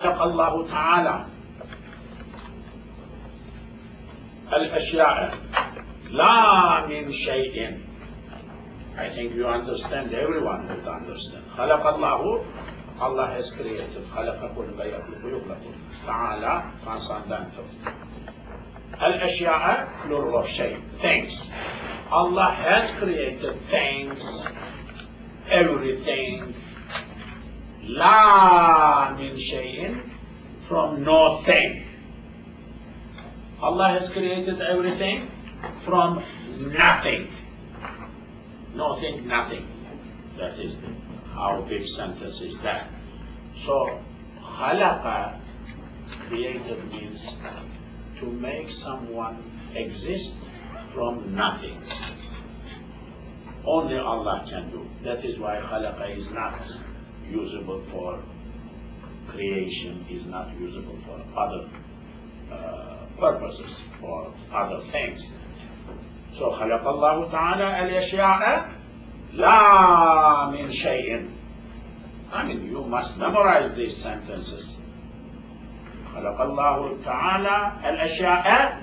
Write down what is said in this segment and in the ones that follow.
خلق الله تعالى الأشياء لا من شيء. I think you understand, everyone would understand. خلق الله, Allah has created. خلق كل يخلق يخلق. تعالى transcendental. الأشياء plural of شيء, things. Allah has created things, everything. لا من شيء, from nothing. Allah has created everything from nothing. Nothing, nothing. That is how big sentence is that. So, khalaqa, created, means to make someone exist from nothing. Only Allah can do. That is why khalaqa is not usable for creation, is not usable for other purposes, for other things. So خلق الله تعالى الأشياء لا من شيء. I mean, you must memorize these sentences. خلق الله تعالى الأشياء.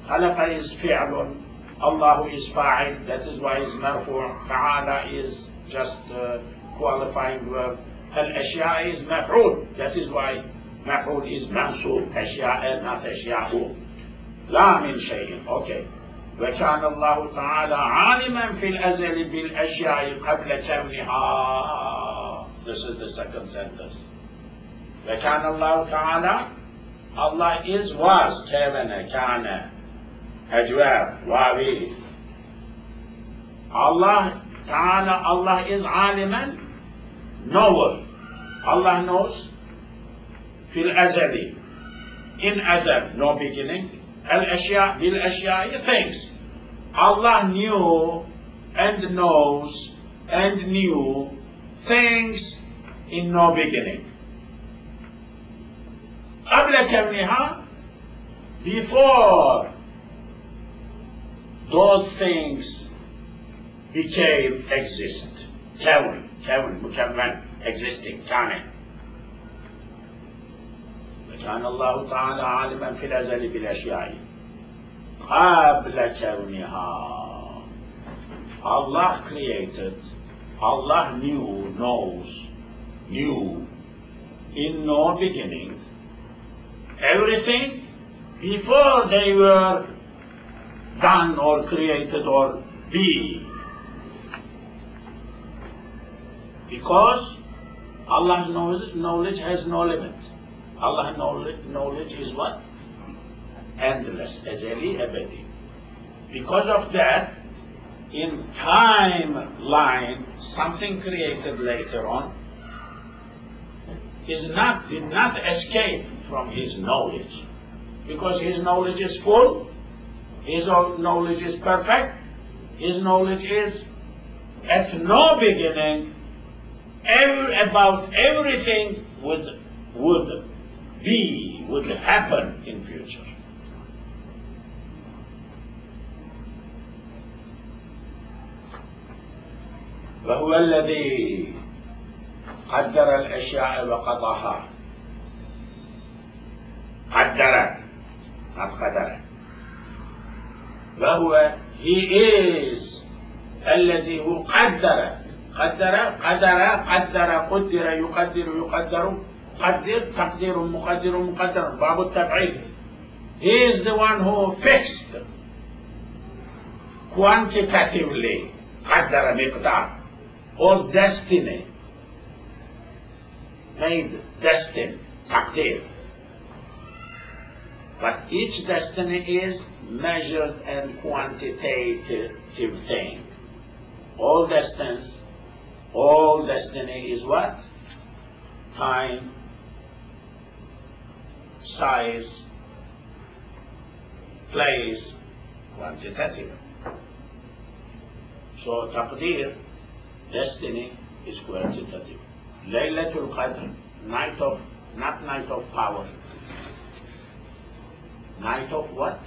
خلق is فعل, Allah is فاعل, that is why is مرفوع. تعالى is just qualifying verb. الأشياء is مفعول, that is why مفعول is منصوب. أشياء not أشياء. لا من شيء. Okay. وكان الله تعالى عالما في الأزل بالأشياء قبل كونها. This is the second sentence. وكان الله تعالى, Allah is, was, كان أجواب واوي. Allah تعالى, Allah is عالما, knower. Allah knows في الأزل, in أزل, no beginning. الأشياء بالأشياء, things. Allah knew and knows and knew things in no beginning. قبل كونها, before those things became existent. كون مكون, existing, كان. كان الله تعالى عالما في الأزل بالأشياء قبل كونها. Allah created, Allah knew in no beginning everything before they were done or created or be. Because Allah's knowledge has no limit. Allah's knowledge is what? Endless, azali, abadi. Because of that, in timeline, something created later on did not escape from His knowledge. Because His knowledge is full, His knowledge is perfect, His knowledge is at no beginning about everything would happen in future. وهو الذي قدر الأشياء وقضاها. قدر, not قدر. وهو, He is الذي هو قدر يقدر قدر تقدير مقدر باب التفعيل. He is the one who fixed quantitatively قدر مقدار, or destiny, made destiny, تقدير. But each destiny is measured and quantitative thing. All destiny is what? Time, size, place, quantitative. So taqdeer, destiny, is quantitative. Laylatul Qadr, not night of power. Night of what?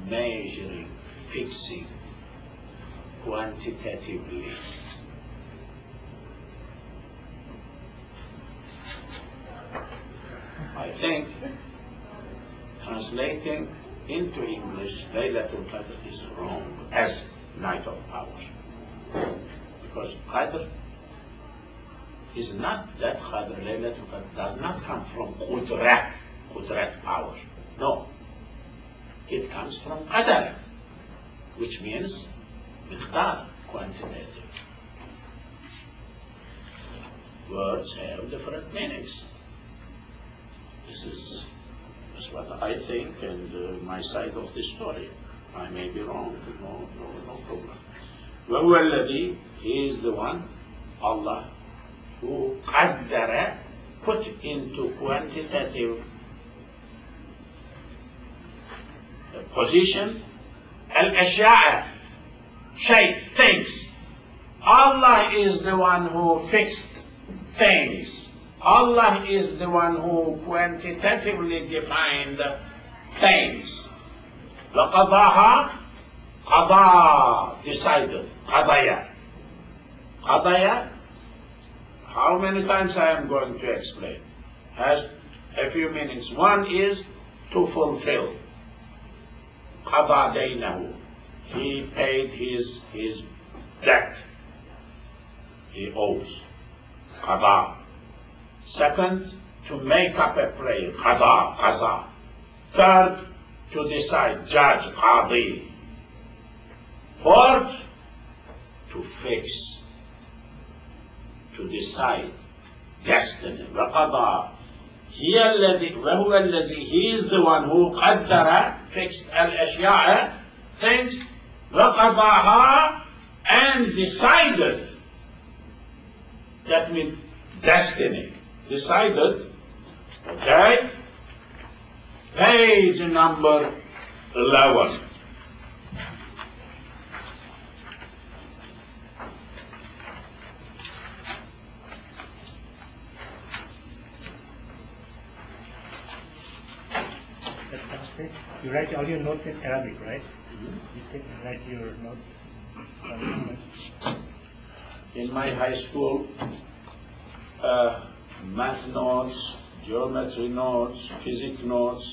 Measuring, fixing, quantitatively. think translating into English Laylatul Qadr is wrong as night of power. Because Qadr is not that Qadr, Laylatul Qadr does not come from Qudrat power. No. It comes from Qadar, which means Miqdar, quantitative. Words have different meanings. This is what I think, and my side of the story. I may be wrong, no problem. وَهُوَ الَّذِي, he is the one, Allah, who قَدَّرَ, put into quantitative position al-ashya'a, things. Allah is the one who fixed things. Allah is the one who quantitatively defined things. وَقَضَاهَا, qada, decided. Qadaya, how many times I am going to explain? Has a few meanings. One is to fulfill. Qada daynahu, he paid his debt. He owes. Qada. Second, to make up a prayer. Qaza. Third, to decide. Judge. Qadi. Fourth, to fix. To decide. Destiny. وَقَضَى, وَهُوَ الَّذِي, he is the one who قَدَّرَ, fixed al-ashya'a, things, وَقَضَاهَا, and decided. That means destiny. Decided. Okay? Page number 11. You write all your notes in Arabic, right? You write your notes. In my high school, math notes, geometry notes, physics notes,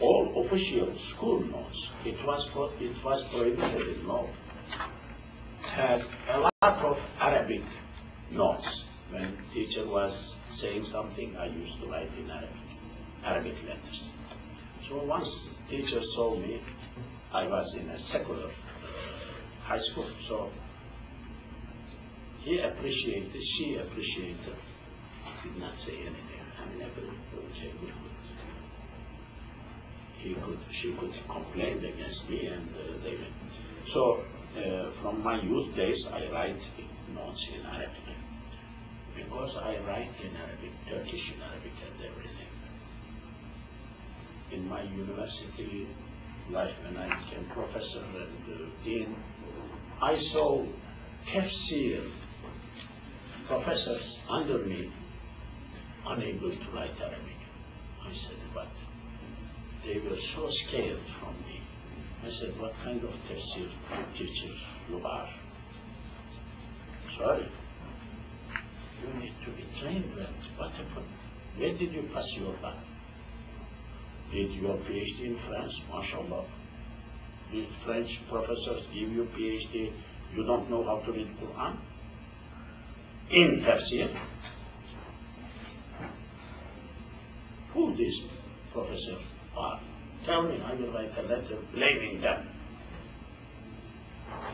all official school notes. It was prohibited in law. Had a lot of Arabic notes. When teacher was saying something, I used to write in Arabic letters. So once teacher saw me, I was in a secular high school, so she appreciated, did not say anything. I never would say good. She could complain against me, and they went. So from my youth days, I write notes in Arabic. Because I write in Arabic, Turkish in Arabic and everything. In my university life, when I became professor and dean, I saw tafsir professors under me unable to write Arabic. I said, but they were so scared from me. I said, what kind of tafsir teachers you are? Sorry. You need to be trained well. What happened? Where did you pass your bar? Did your PhD in France? MashaAllah. Did French professors give you PhD? You don't know how to read Quran? In tafsir? Who these professors are? Tell me, I will write a letter blaming them.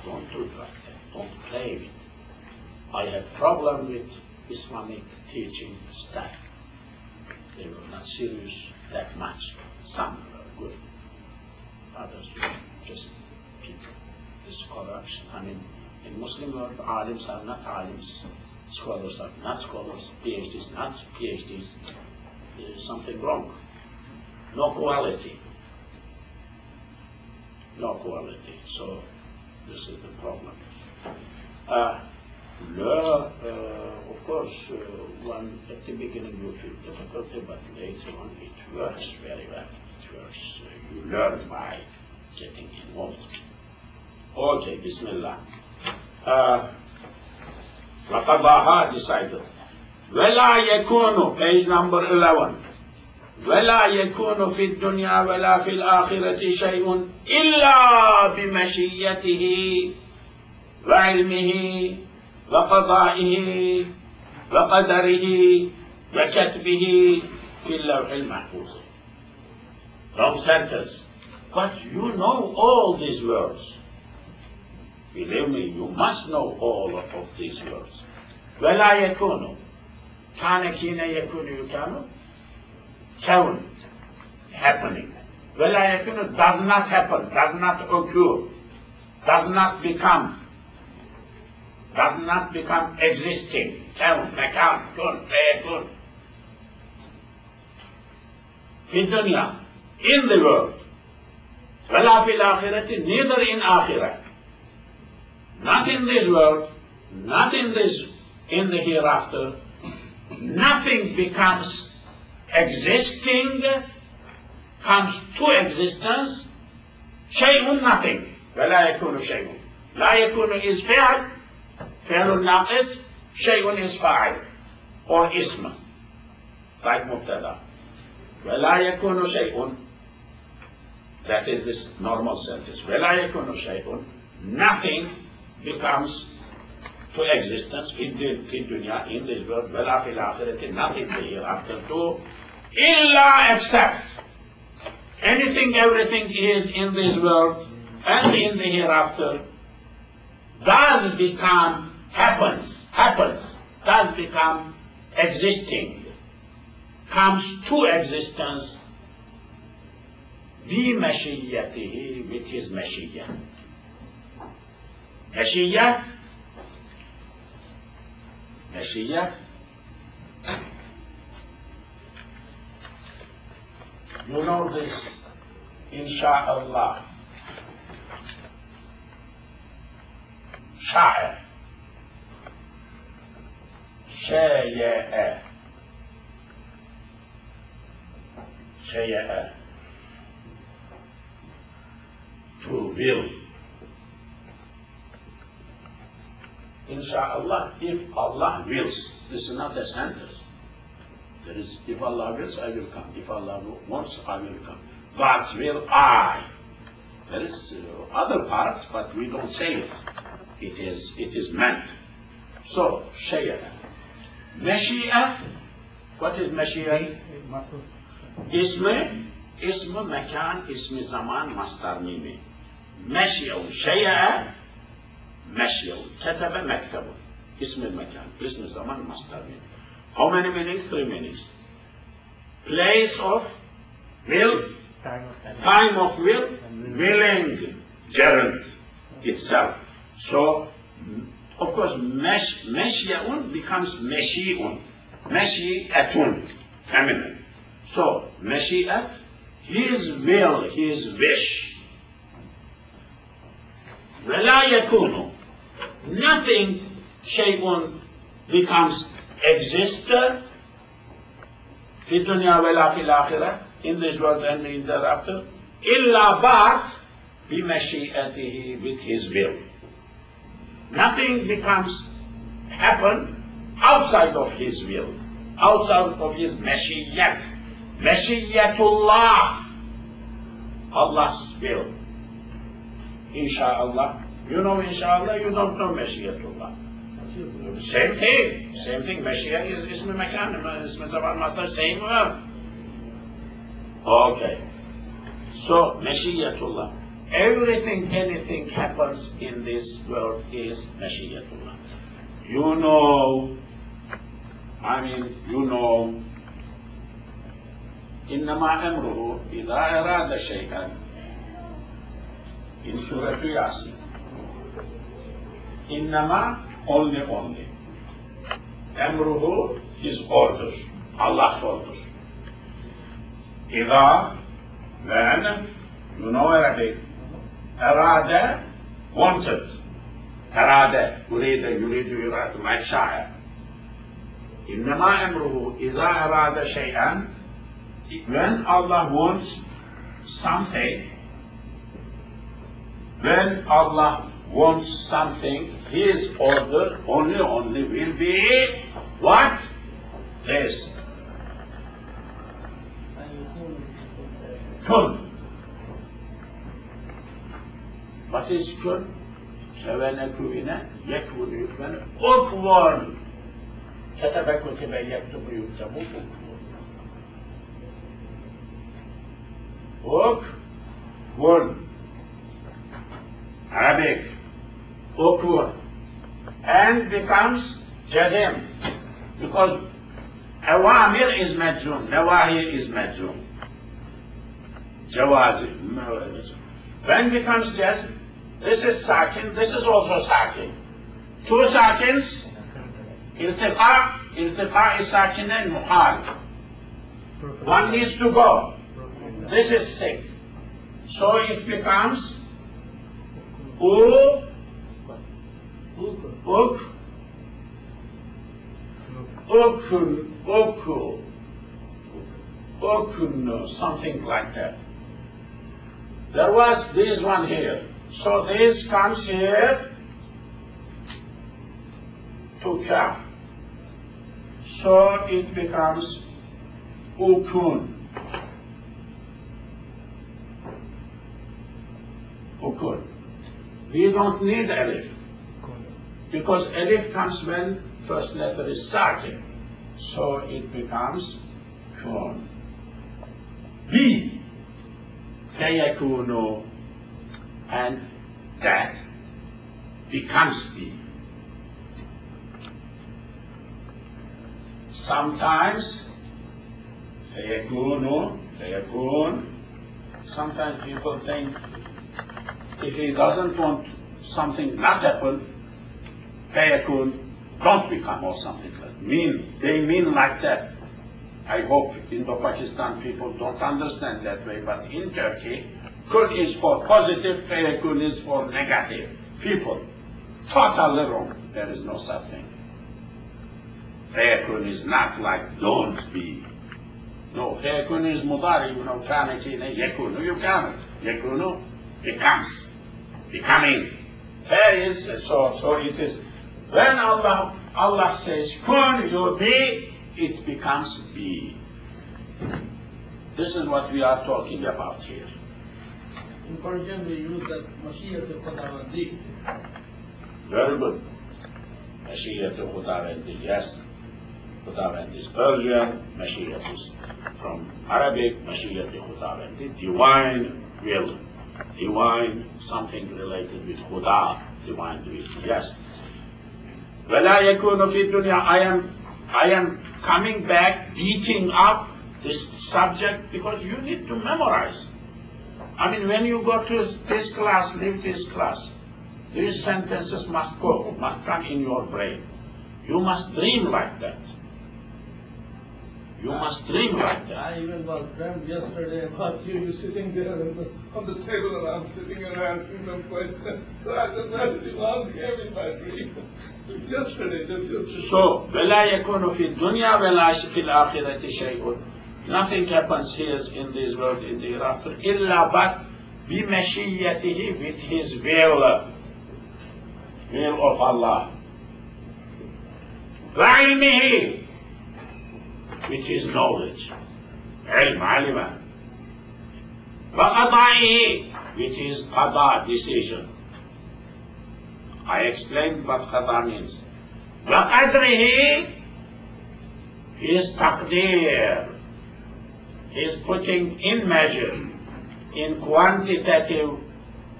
Don't do it like that. Don't play with it. I have problem with Islamic teaching staff. They were not serious that much. Some were good. Others were just people. This corruption. I mean, in Muslim world, alims are not alims. Scholars are not scholars. PhDs not PhDs. There is something wrong. No quality. No quality. So, this is the problem. Of course, one at the beginning you feel difficulty, but later on it works very well. It works. You learn by getting involved. Okay, Bismillah. وَقَضَاهَا, decided. ولا يكون, page number 11, ولا يكون في الدنيا ولا في الآخرة شيء إلا بمشيته وعلمه وقضائه وقدره وكتبه في اللوح المحفوظ. Long sentence. But you know all these words. Believe me, you must know all of these words. ولا يكون. كان كين يكون يكون. كون. Happening. ولا يكون does not happen, does not occur, does not become existing. كون, مكان, كن, فيكون. في الدنيا, in the world. ولا في الآخرة, neither in آخرة. Not in this world, not in the hereafter. Nothing becomes existing, comes to existence. شيء nothing. ولا يكون شيء. لا يكون is فعل ناقص. شيء is فاعل or اسم like مبتدا. ولا يكون شيء, that is this normal sentence. ولا يكون شيء, nothing becomes to existence in dunya, in this world. ولا في الآخرة, nothing hereafter too, إلا except anything, everything is in this world and in the hereafter does become, happens, does become existing, comes to existence بمشيته, with his مشية. مشية you know this, insha'Allah. شاعر, شيء to will. Insha'Allah, if Allah wills. This is not a sentence. There is, if Allah wills, I will come. If Allah wants, I will come. God's will, I. There is other parts, but we don't say it. It is meant. So, shay'a. Mashi'a. What is mashi'a? اسم مكان, اسم زمان, مصدر ميمي. مشيء شيء, مشيء كتب, مكتب. اسم المكان, اسم الزمان, مصدر ميمي. How many meanings? 3 meanings. Place of will, time of will, willing, gerund itself. So, of course, meshiyun becomes meshi'un, meshi'atun, feminine. So, meshi'at, his will, his wish. ولا يكون, nothing, shay'un, becomes exister في الدنيا ولا في الآخرة, in this world and in the hereafter, إلا but بمشيئته, with his will. Nothing becomes happen outside of his will, outside of his mashiyat. Mashiyatullah, Allah's will. Insha'Allah. You know Insha'Allah, you don't know Mashiyatullah. Same thing. Mashiyah is ism makan, ism zaman, master, same word. Okay. So, Mashiyatullah. Everything, anything happens in this world is Mashiyatullah. You know, إنما أمره إذا أراد شيئا, in Surah Yasin. إنما, only. أمره, his orders, Allah's orders. إذا, when, you know Arabic. أراد, wanted. أراد, يريد, like شاعر. إنما أمره إذا أراد شيئا, when Allah wants something, his order only will be what? This. Kun. What is kun? Sevenekuvine, yekvunu yukvene, ukvun. Ketebe kutibe yektubu yuktabu ukvun. Ukvun. Arabic. Ukvun. And becomes jazim. Because awamir is majzum, nawahi is majzum. Jawazim. When becomes jazm, this is sakin, this is also sakin. Two sakins, iltiqa is sakinain muhal. One needs to go. This is sick. So it becomes something like that. There was this one here. So this comes here to kaf. So it becomes ukun. Ukun. We don't need alif. Because alif comes when first letter is sakin. So it becomes kun. B. Fayakunu. And that becomes B. Sometimes fayakun. Sometimes people think if he doesn't want something not happen, fayakun don't become or something like that. They mean like that. I hope Indo-Pakistan people don't understand that way, but in Turkey, kun is for positive, fayakun is for negative. People, totally wrong. There is no such thing. Fayakun is not like don't be. No, fayakun is mudari, kana kina yakunu, you can. Yakunu becomes, becoming. Fay is, so it is. When Allah says kun, you be, it becomes be. This is what we are talking about here. In Persian, we use that Mashiach Khudawandi. Very good. Mashiach Khudawandi, yes. Khudawandi is Persian, Mashiach is from Arabic, Mashiach Khudawandi, divine will, divine something related with Khuda, divine will, yes. وَلَا يَكُونُ فِي الدُّنْيَا I am coming back, beating up this subject because you need to memorize. I mean, when you go to this class, leave this class, these sentences must go, must come in your brain. You must dream like that. You must dream like that. I even was dreamt yesterday about you sitting there on the table and I'm sitting and answering them questions. So I just had to ask him in my dream. Yesterday, just yesterday. So, وَلَا يَكُونُ فِي الدُّنْيَا وَلَا فِي الْآخِرَةِ شَيْءٌ. Nothing happens here in this world, in the hereafter, إِلَّا but بِمَشِيَّتِهِ with his will of Allah. وَعِلْمِهِ which is knowledge. علم علم. وَقَضَائِهِ which is qada, decision. I explained what qada means. وَقَدْرِهِ is taqdeer. Is putting in measure, in quantitative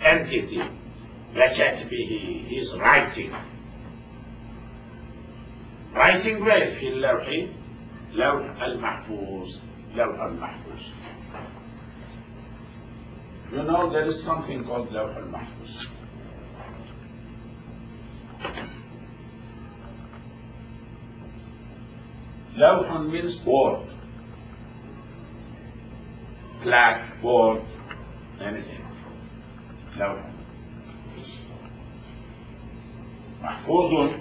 entity. وَكَتْبِهِ is writing. Writing where? في اللوح لوح المحفوظ. لوح المحفوظ. You know there is something called لوح المحفوظ. لوح means board. Blackboard, anything. لوح. محفوظ.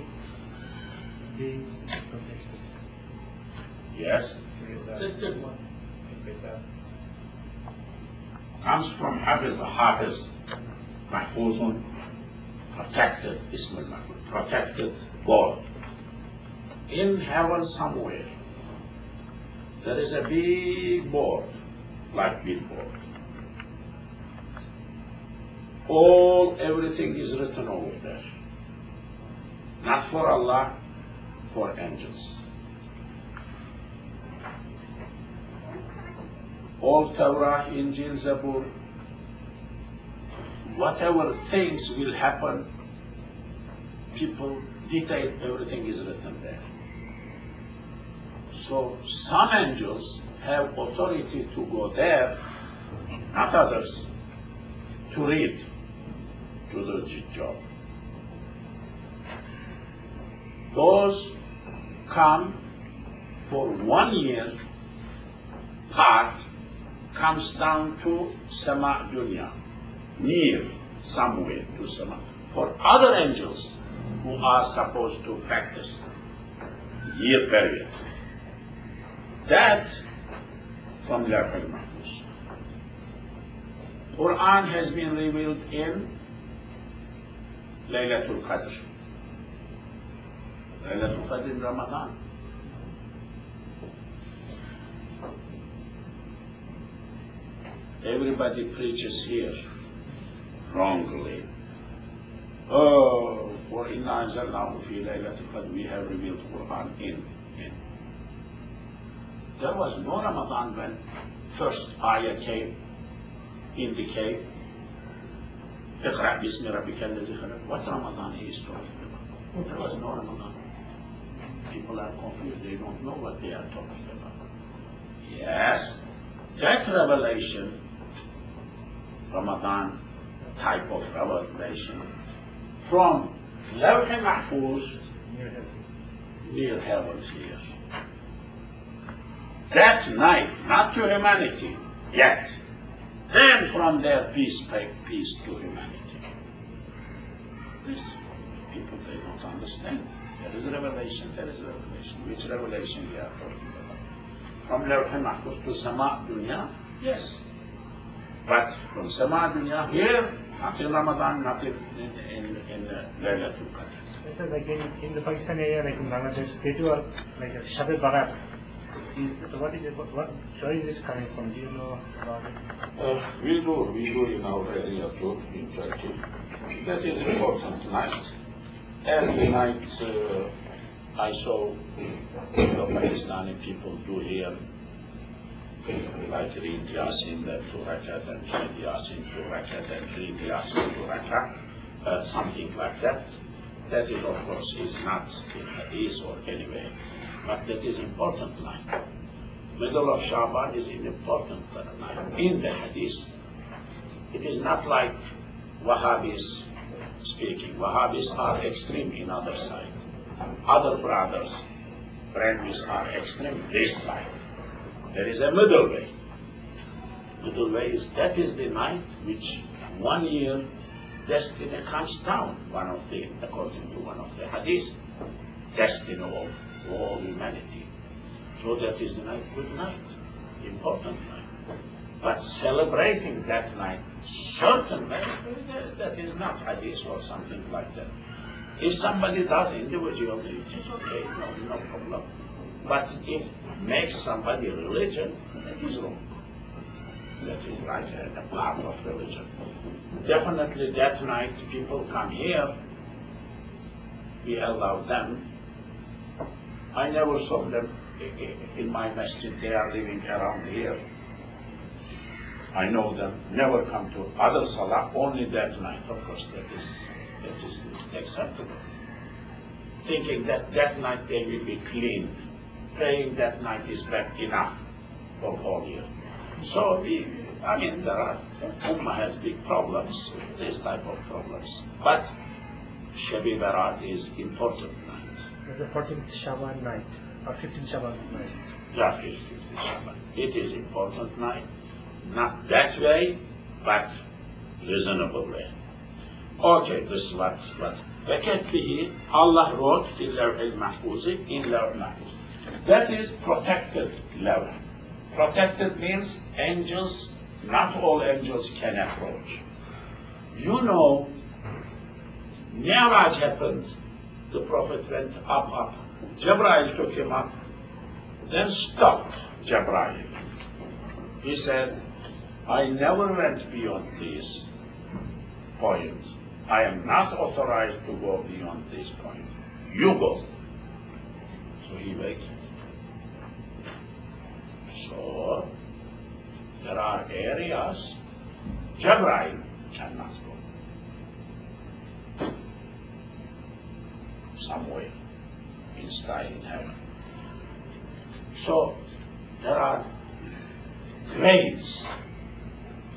Yes. Comes from Hafiz, the Hafiz. Mahfuzun, protected, Ismail Mahfuz, protected board. In heaven somewhere. there is a big board, like billboard. Everything is written over there. Not for Allah, for angels. All Torah, Injil, Zabur, whatever things will happen, people, detail, everything is written there. So some angels have authority to go there, not others, to read, to do the job. Those come for 1 year, part comes down to Sama Dunya, near somewhere to Sama. For other angels who are supposed to practice year period, that from Lawh al-Mahfuz. Quran has been revealed in Laylatul Qadr. Laylatul Qadr in Ramadan. Everybody preaches here wrongly. For Inna Anzalnahu fi Laylatul Qadr, we have revealed Quran in. There was no Ramadan when first ayah came in the cave. Iqra bismi rabbika alladhi khalaq. What Ramadan he is talking about? There was no Ramadan. People are confused. They don't know what they are talking about. Yes, that revelation, Ramadan type of revelation, from Lawh al-Mahfuz, near heavens here. That night, not to humanity yet. Then from there, peace to humanity. These people, they don't understand. There is revelation, there is revelation. Which revelation we are talking about? From Lawh al-Mahfuz to Sama Dunya, yes. But from Sama Dunya here, not in Ramadan, not in Laylatul Qadr. So like in the Pakistan area, like in Bangladesh, they do like a Shab-e Barat. What joy is it coming from? Do you know about it? We do in our area too, in Turkey. That is important night. Every night I saw the Pakistani people do here, like read Yasin, then 2 rakat, and read Yasin 2 rakat, and read Yasin 2 rakat, something like that. That is, of course, is not in Hadith or anywhere, but that is important night. Middle of Shaban is an important night in the Hadith. It is not like Wahhabis speaking. Wahhabis are extreme in other side. Other brothers, friends are extreme this side. There is a middle way. Middle way is, that is the night which 1 year destiny comes down, according to one of the hadith, destiny of all humanity. So that is the night, good night, important night. But celebrating that night, certain night, that is not hadith or something like that. If somebody does individually, it is okay, no problem. But if makes somebody religion, that is wrong. That is like a part of religion. Definitely that night people come here, we allow them. I never saw them in my masjid. They are living around here. I know them, never come to other salah, only that night. Of course, that is acceptable. Thinking that that night they will be cleaned. Praying that night is bad enough for whole year. So there are, Ummah has big problems, this type of problems. But Shab-e Barat is important night. It's the 14th Shaban night, or 15th Shaban night. Yeah, 15th Shaban. It is important night. Not that way, but reasonable way. Okay, this is what. Allah wrote in Lawh al-Mahfuz, in Lawh al-Mahfuz. That is protected level. Protected means angels, not all angels can approach. You know, Mi'raj happened, the Prophet went up. Jibreel took him up. then stopped Jabrail. He said, I never went beyond this point. I am not authorized to go beyond this point. You go. So he waited. So there are areas Jabrail cannot go. Somewhere in sky in heaven. So there are grades.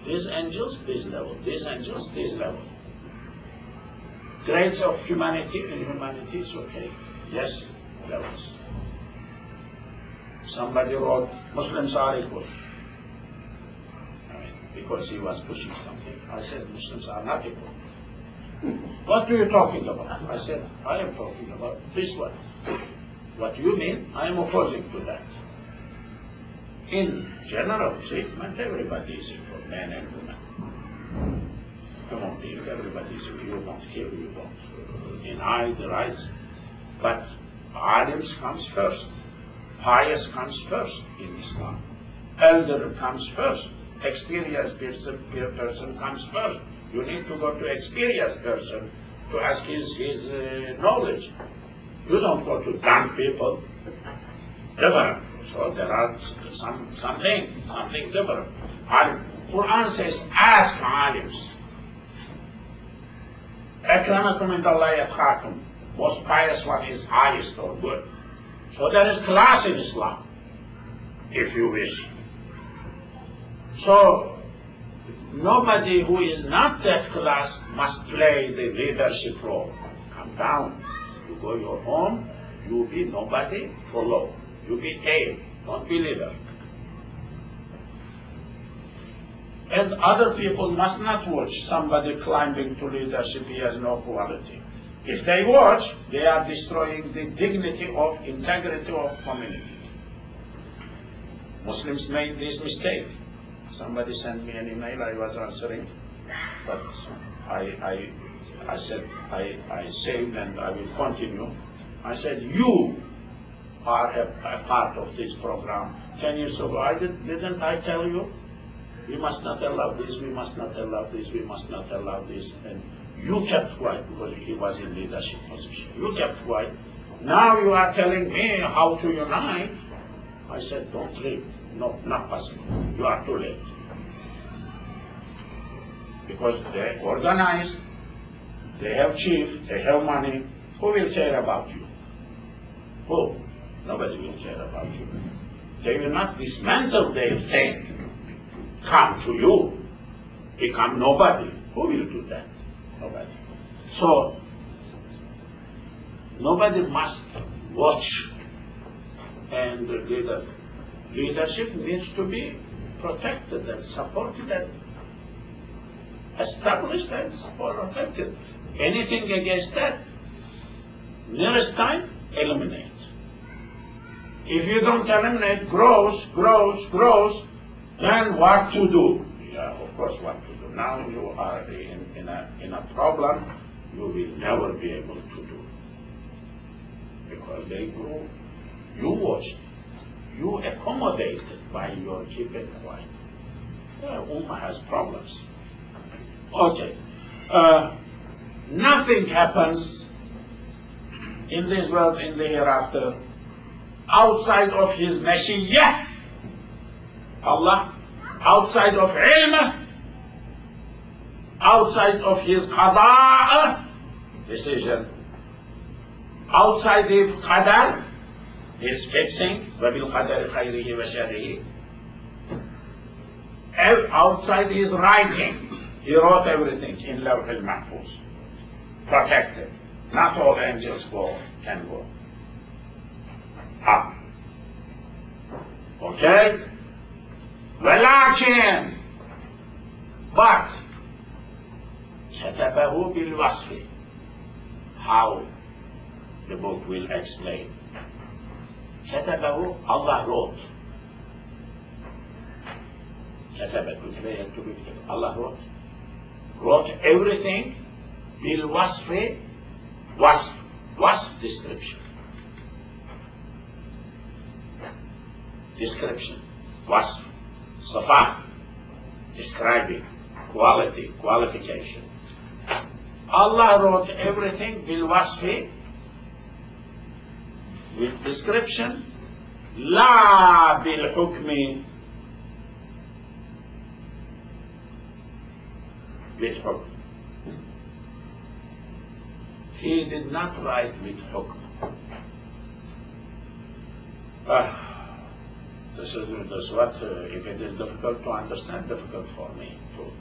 These angels, this level. These angels, this level. Grades of humanity and humanity is okay. Yes, levels. Somebody wrote, Muslims are equal. Because he was pushing something. I said, Muslims are not equal. What are you talking about? I said, I am talking about this one. What you mean, I am opposing to that. In general treatment, everybody is equal, men and women. Human being, everybody is equal. You don't kill, you don't deny the rights. But alims comes first. Pious comes first in Islam. Elder comes first. Experienced person comes first. You need to go to experienced person to ask his knowledge. You don't go to dumb people. Different. So there are something different. Quran says, ask alims. Akramakum indallahi atqakum. Most pious one is highest or good. So there is class in Islam, if you wish. So nobody who is not that class must play the leadership role. Come down. You go your home, you be nobody, follow. You be tail, don't be leader. And other people must not watch somebody climbing to leadership. He has no quality. If they watch, they are destroying the dignity of integrity of community. Muslims made this mistake. Somebody sent me an email, I was answering, but I said, I saved and I will continue. I said, you are a part of this program. 10 years ago, didn't I tell you? We must not allow this, we must not allow this, we must not allow this. And you kept quiet because he was in leadership position. You kept quiet. Now you are telling me how to unite. I said, don't read. No, not possible. You are too late. Because they organize, they have chief, they have money. Who will care about you? Who? Nobody will care about you. They will not dismantle their thing. Come to you. Become nobody. Who will do that? Nobody. So, nobody must watch. And leadership needs to be protected and supported and established and protected. Anything against that, nearest time, eliminate. If you don't eliminate, grows, then what to do? Yeah, of course, what to do. Now you are in a problem you will never be able to do. Because they grew, you watched, you accommodated by your keeping quiet. Yeah, Ummah has problems. Okay. Nothing happens in this world, in the hereafter, outside of His Mashiyyah, Allah, outside of ilm, outside of His qada, decision, outside His qadar, His fixing, وَبِالْقَدَرِ خَيْرِهِ وَشَرِهِ, outside His writing. He wrote everything in Lawh al-Mahfuz, protected. Not all angels can go up. Okay? ولكن but كتبه بالوصف. How? The book will explain. كتبه, Allah wrote. كتب Allah wrote everything بالوصف. Wasf description. description, wasf, sifat, describing, quality, qualification. Allah wrote everything bil wasfi, with description, la bil hukmi, with hukm. He did not write with hukm. This is what, if it is difficult to understand, difficult for me too.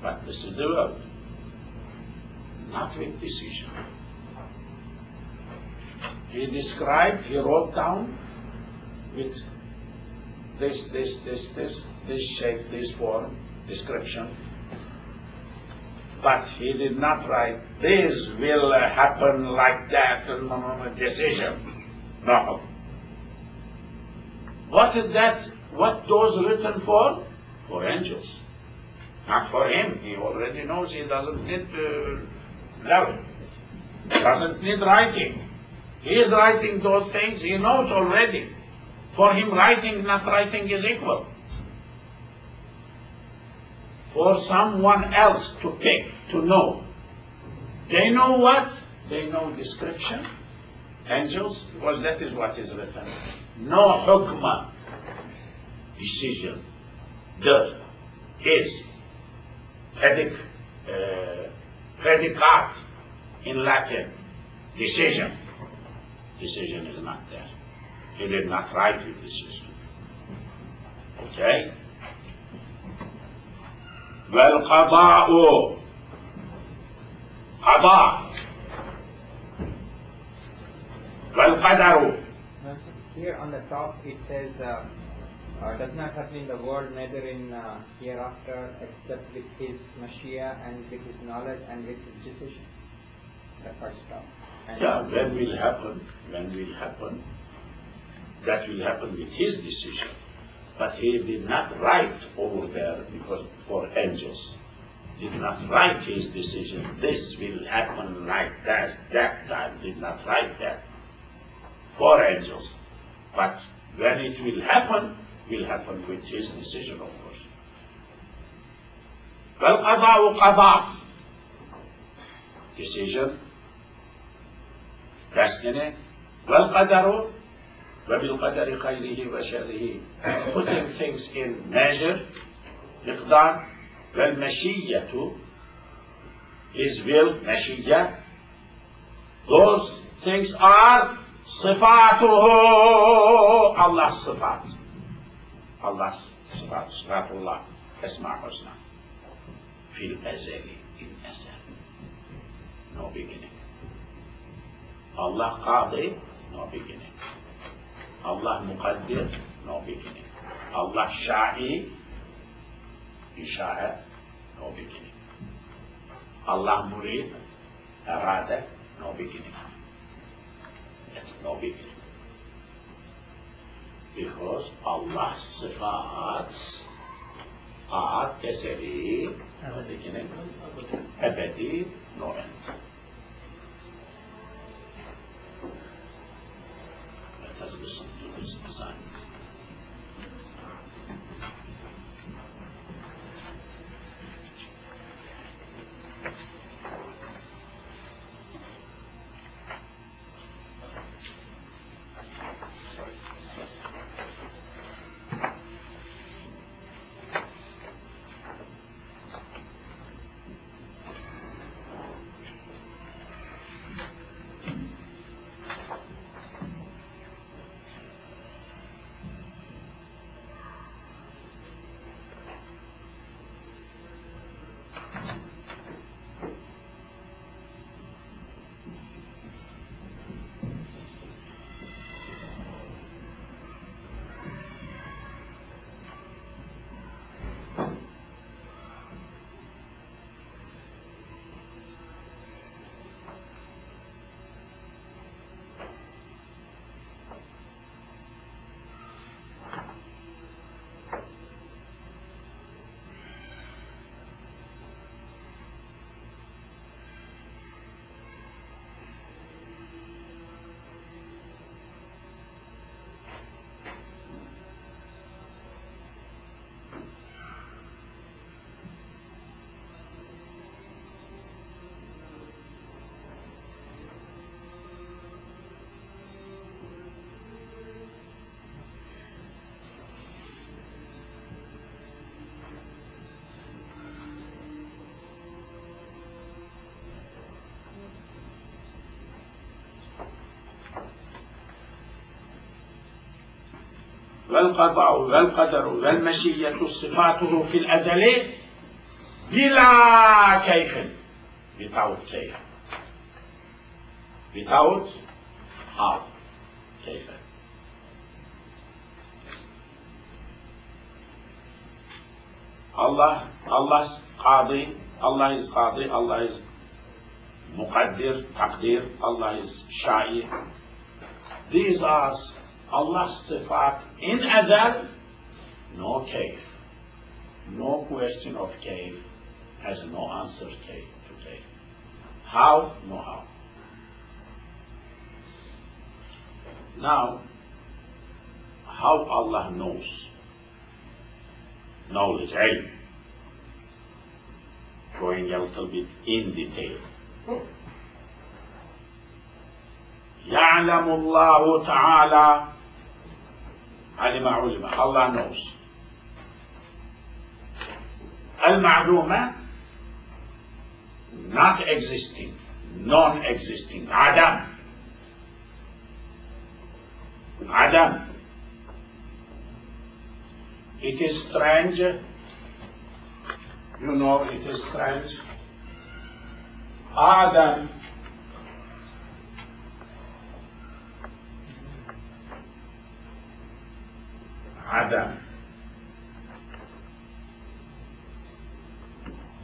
But this is the word, not with decision. He described, he wrote down with this shape, this form, description. But he did not write, this will happen like that, decision. No. What is that? What those written for? For angels. Not for him. He already knows he doesn't need learning. Doesn't need writing. He is writing those things, he knows already. For him, writing, not writing is equal. For someone else to pick, to know. They know what? They know description. Angels, because that is what is written. No hukma, decision. The is predicate in Latin. Decision. Decision is not there. He did not write with decision. Okay? والقضاء قضاء والقدر. Here on the top it says does not happen in the world, neither in hereafter, except with his mashia and with his knowledge and with his decision. The first top. Yeah, when will happen, that will happen with his decision. But he did not write over there, because for angels, did not write his decision. This will happen like that time. Did not write that for angels. But when it will happen with his decision, of course. وَالْقَضَاءُ قَضَاء, decision, destiny. وَالْقَدَرُ وَبِالْقَدَرِ خَيْرِهِ وَشَرِّهِ, putting things in measure, مقدار. وَالْمَشِيَّةُ, his will, مشية. Those things are صفاته, Allah's صفات. Allah's صفات, صفات Allah, اسمع حسنى. في الأزل, in أزل, no beginning. Allah قاضي, no beginning. Allah مقدر, no beginning. Allah شاعي, إشاعة, no beginning. Allah murid, أرادة, no beginning. That's no beginning. Because Allah's sifats are teseri, no beginning, abadi, no end. Let us listen to this design. والقضاء والقدر والمشيئة صفاته في الأزل بلا كيف, without كيف, without how, كيف. Allah is Qadi, Allah is Muqaddir, Taqdir, Allah is Sha'i. These are Allah's sifat in Azal, no Kayf. No question of Kayf, has no answer to Kayf. How? No how. Now, how Allah knows? Knowledge, ilm. Going a little bit in detail. يعلم الله تعالى علم علم. Allah knows. المعلومة, not existing, non-existing. Adam. It is strange, you know, it is strange. Adam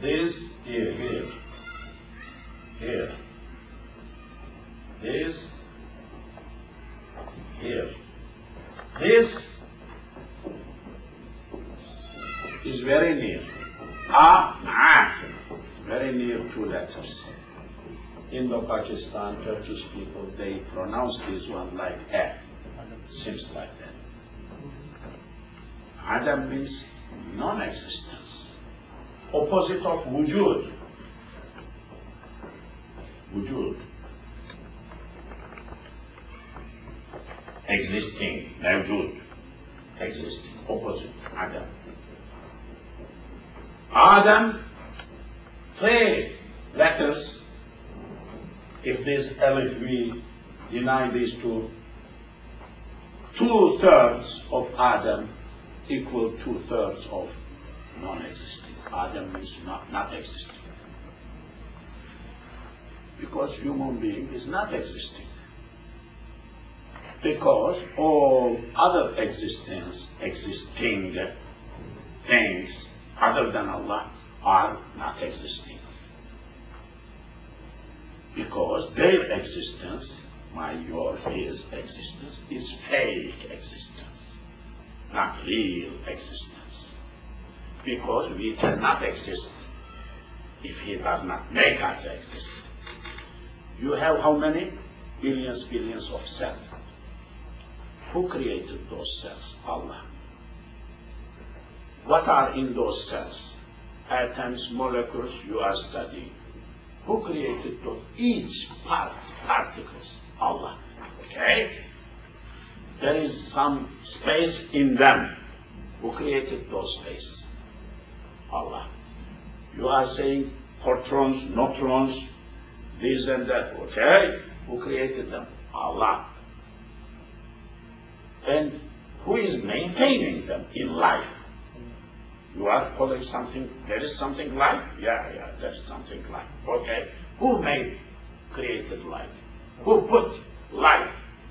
this here this here, this is very near. Very near two letters. Indo-Pakistan, Turkish people, they pronounce this one like F. Seems like that. Adam means non-existence. Opposite of wujud. Wujud. Existing. Mawjud. Existing. Opposite. Adam. Adam, three letters. If this alif, we deny these two, 2/3 of Adam equal 2/3 of non-existing. Adam means not existing. Because human being is not existing. Because all other existing things other than Allah are not existing. Because their existence, his existence, is fake existence, not real existence. Because we cannot exist if he does not make us exist. You have how many? Billions of cells. Who created those cells? Allah. What are in those cells? Atoms, molecules, you are studying. Who created those? Each particles? Allah. Okay? There is some space in them. Who created those spaces? Allah. You are saying protons, neutrons, this and that. Okay? Who created them? Allah. And who is maintaining them in life? You are calling something, there is something life? Yeah, there is something life. Okay. Who created life? Who put life?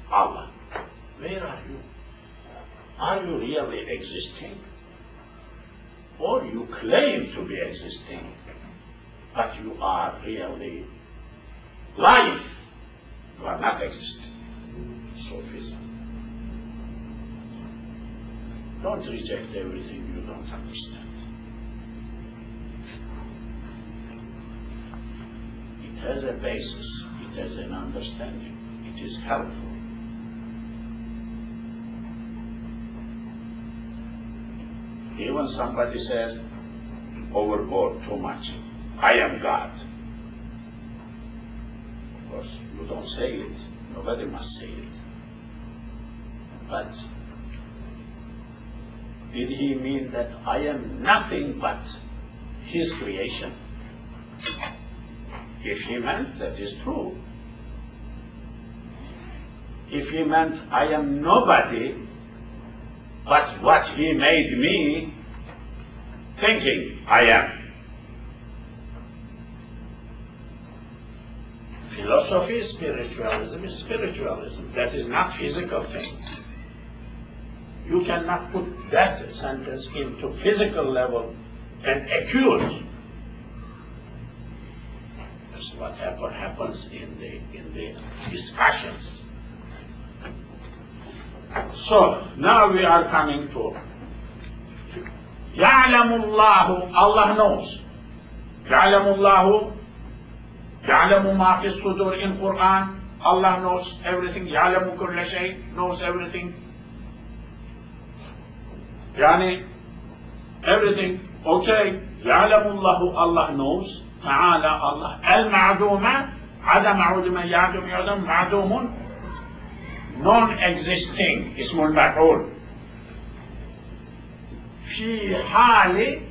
Allah. Where are you? Are you really existing? Or you claim to be existing, but you are really life. You are not existing. Sufism. Don't reject everything you don't understand. It has a basis. It has an understanding. It is helpful. Even somebody says, overboard too much. I am God. Of course, you don't say it. Nobody must say it. But did he mean that I am nothing but his creation? If he meant, that is true. If he meant I am nobody, but what he made me thinking I am. Philosophy is spiritualism is spiritualism. That is not physical things. You cannot put that sentence into physical level and accuse. That's what happens in the discussions. So now we are coming to Ya'lamullahu, Allah knows. Ya'lamullahu, Ya'lamu ma fi sudur in Quran. Allah knows everything. Ya'lamu kulla shay, knows everything. Yani everything. Okay. Ya'lamullahu, Allah knows. Ta'ala, Allah. Al-ma'duma, Adam ma'uduma, ya'dum, ya'dum, ma'dumun, non-existing, ismul maf'ul. Fi hali,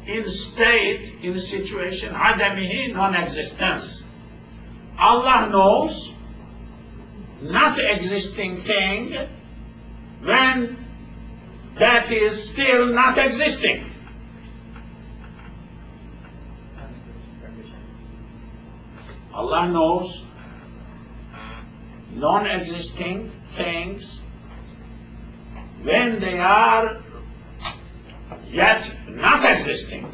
in state, in situation, adamihi, non-existence. Allah knows not existing thing when that is still not existing. Allah knows non-existing things when they are yet not existing,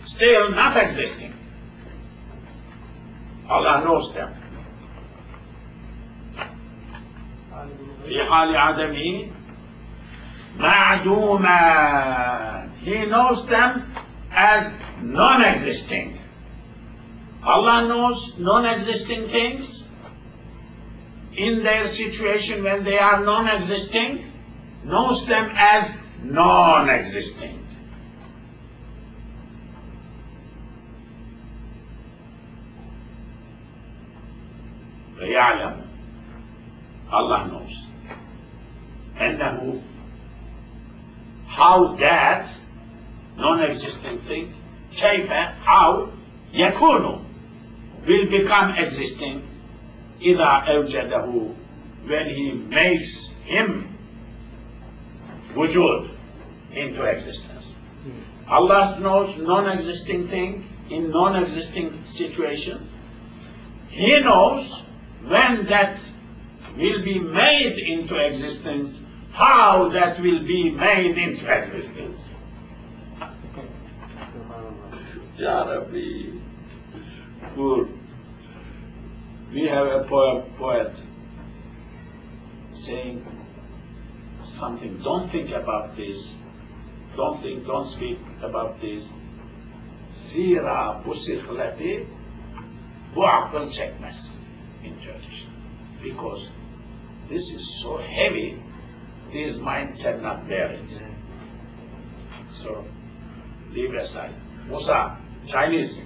still not existing. Allah knows them. في حال عدمه معدوما. He knows them as non-existing. Allah knows non-existing things in their situation when they are non-existing, knows them as non-existing. ويعلم, Allah knows. أنه, how that non-existing thing, كيف, how, يكون, will become existing إذا أوجده, when he makes him wujud, into existence. Allah knows non-existing thing in non-existing situation. He knows when that will be made into existence, how that will be made into existence. Ya Rabbi. Good. We have a poet saying something, don't think about this, don't speak about this. Zira bu sıhhleti bu akıl çekmez, in Turkish. Because this is so heavy, this mind cannot bear it. So, leave aside. Musa, Chinese,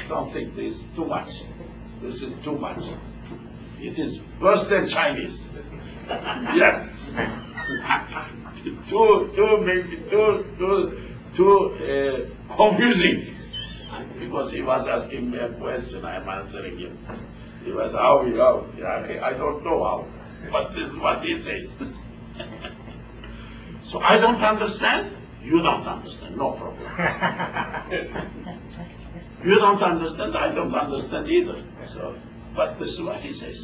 don't think this is too much. This is too much. It is worse than Chinese. Yes. too confusing. Because he was asking me a question, I am answering him. He was, how? Yeah, I don't know how. But this is what he says. So I don't understand, you don't understand, no problem. You don't understand, I don't understand either. So, but this is what he says.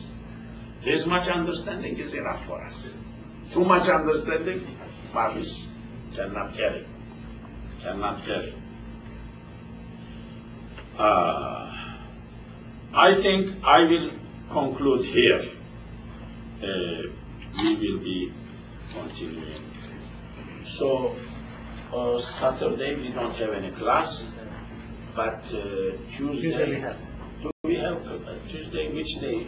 This much understanding is enough for us. Too much understanding, Mavis cannot carry. Cannot carry. I think I will conclude here. We will be continuing. So, Saturday we don't have any class, but Tuesday. Do we have Tuesday? Which day?